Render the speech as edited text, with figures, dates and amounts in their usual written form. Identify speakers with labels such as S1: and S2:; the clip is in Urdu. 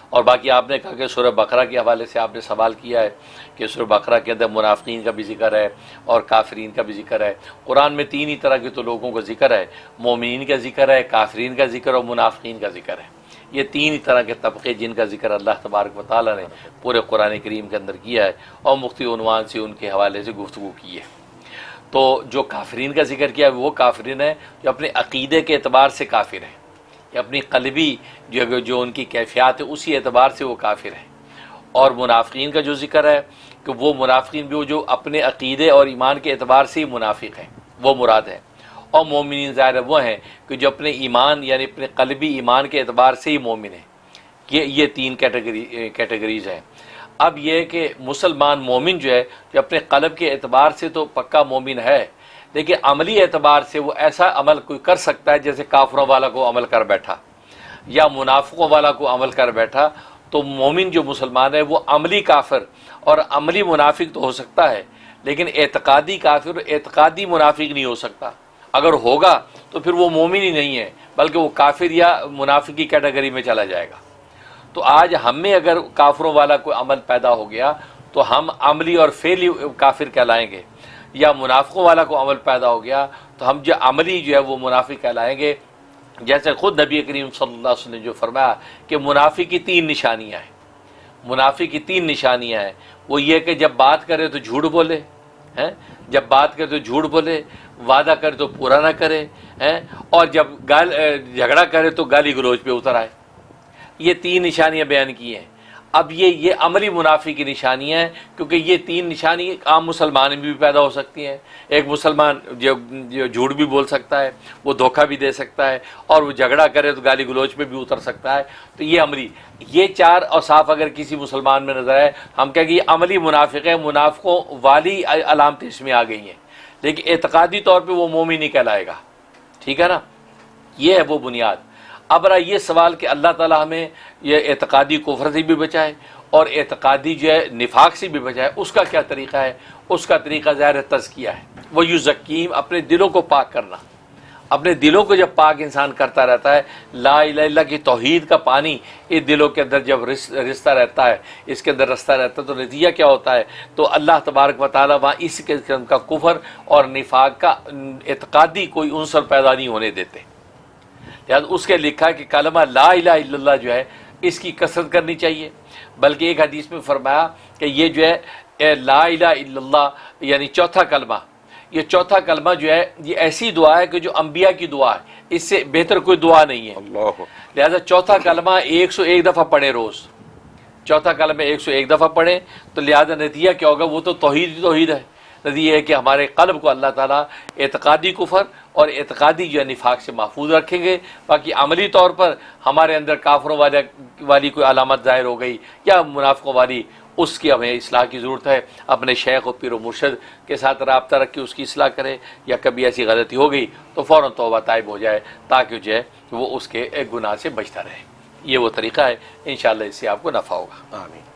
S1: اور باقی آپ نے کہا کہ سورہ بقرہ کے حوالے سے آپ نے سوال کیا ہے کہ سورہ بقرہ کے اندر منافقین کا بھی ذکر ہے اور کافرین کا بھی ذکر ہے۔ قرآن میں تین ہی طرح کے تو لوگوں کا ذکر ہے، مومنین کا ذکر ہے، کافرین کا ذکر اور منافقین کا ذکر ہے۔ یہ تین ہی طرح کے طبقے جن کا ذکر اللہ تبارک و تعالیٰ نے پورے قرآن کریم کے اندر کیا ہے اور مختلف عنوان سے ان کے حوالے سے گفتگو کی ہے۔ تو جو کافرین کا ذکر کیا وہ کافرین ہیں جو اپنے عقیدے کے اعتبار سے کافر ہیں، یا اپنی قلبی جو ان کی کیفیات ہے اسی اعتبار سے وہ کافر ہیں۔ اور منافقین کا جو ذکر ہے کہ وہ منافقین بھی جو اپنے عقیدے اور ایمان کے اعتبار سے ہی منافق ہیں، وہ مراد ہے۔ اور مومنین ظاہر وہ ہیں کہ جو اپنے ایمان یعنی اپنے قلبی ایمان کے اعتبار سے ہی مومن ہیں۔ یہ تین کیٹیگریز ہیں۔ اب یہ کہ مسلمان مومن جو ہے جو اپنے قلب کے اعتبار سے تو پکا مومن ہے، لیکن عملی اعتبار سے وہ ایسا عمل کوئی کر سکتا ہے جیسے کافروں والا کو عمل کر بیٹھا یا منافقوں والا کو عمل کر بیٹھا، تو مومن جو مسلمان ہے وہ عملی کافر اور عملی منافق تو ہو سکتا ہے، لیکن اعتقادی کافر اور اعتقادی منافق نہیں ہو سکتا۔ اگر ہوگا تو پھر وہ مومن ہی نہیں ہے بلکہ وہ کافر یا منافق کی کیٹیگری میں چلا جائے گا۔ تو آج ہم میں اگر کافروں والا کوئی عمل پیدا ہو گیا تو ہم عملی اور فعلی کافر کہلائیں گے، یا منافقوں والا کوئی عمل پیدا ہو گیا تو ہم جو عملی جو ہے وہ منافق کہلائیں گے۔ جیسے خود نبی کریم صلی اللہ علیہ وسلم نے جو فرمایا کہ منافق کی تین نشانیاں ہیں، منافق کی تین نشانیاں ہیں، وہ یہ کہ جب بات کرے تو جھوٹ بولے، جب بات کرے تو جھوٹ بولے، وعدہ کرے تو پورا نہ کرے، اور جب جھگڑا کرے تو گالی گلوچ پہ اتر آئے۔ یہ تین نشانیاں بیان کی ہیں۔ اب یہ عملی منافق کی نشانیاں ہیں، کیونکہ یہ تین نشانی عام مسلمان میں بھی پیدا ہو سکتی ہیں۔ ایک مسلمان جو جھوٹ بھی بول سکتا ہے، وہ دھوکہ بھی دے سکتا ہے، اور وہ جھگڑا کرے تو گالی گلوچ میں بھی اتر سکتا ہے۔ تو یہ عملی، یہ چار اوصاف اگر کسی مسلمان میں نظر آئے، ہم کہیں کہ یہ عملی منافق ہے، منافقوں والی علامتیں اس میں آ گئی ہیں، لیکن اعتقادی طور پہ وہ مومن نہیں کہلائے گا۔ ٹھیک ہے نا، یہ ہے وہ بنیاد۔ اب رہا یہ سوال کہ اللہ تعالیٰ ہمیں یہ اعتقادی کفر سے بھی بچائے اور اعتقادی جو ہے نفاق سے بھی بچائے، اس کا کیا طریقہ ہے؟ اس کا طریقہ ظاہر تزکیہ ہے، وہ یزکیم، اپنے دلوں کو پاک کرنا۔ اپنے دلوں کو جب پاک انسان کرتا رہتا ہے، لا الہ الا اللہ کی توحید کا پانی اس دلوں کے اندر جب رستا رہتا ہے، اس کے اندر رستا رہتا ہے، تو نتیجہ کیا ہوتا ہے؟ تو اللہ تبارک و تعالیٰ وہاں اس قسم کا کفر اور نفاق کا اعتقادی کوئی عنصر پیدا نہیں ہونے دیتے۔ لہٰذا اس کے لکھا ہے کہ کلمہ لا الہ الا اللہ جو ہے اس کی کثرت کرنی چاہیے، بلکہ ایک حدیث میں فرمایا کہ یہ جو ہے لا الہ الا اللہ یعنی چوتھا کلمہ، یہ چوتھا کلمہ جو ہے یہ ایسی دعا ہے کہ جو انبیاء کی دعا ہے، اس سے بہتر کوئی دعا نہیں ہے۔ لہٰذا چوتھا کلمہ 101 دفعہ پڑھیں روز، چوتھا کلمہ 101 دفعہ پڑھیں، تو لہٰذا نتیجہ کیا ہوگا؟ وہ تو توحید ہے۔ نتیجہ ہے کہ ہمارے قلب کو اللہ تعالیٰ اعتقادی کفر اور اعتقادی جو ہے نفاق سے محفوظ رکھیں گے۔ باقی عملی طور پر ہمارے اندر کافروں والی کوئی علامت ظاہر ہو گئی یا منافقوں والی، اس کی ہمیں اصلاح کی ضرورت ہے۔ اپنے شیخ و پیر و مرشد کے ساتھ رابطہ رکھ کے اس کی اصلاح کرے، یا کبھی ایسی غلطی ہو گئی تو فوراً توبہ طائب ہو جائے تاکہ جو ہے وہ اس کے گناہ سے بچتا رہے۔ یہ وہ طریقہ ہے، انشاءاللہ اس سے آپ کو نفع ہوگا۔
S2: آمین۔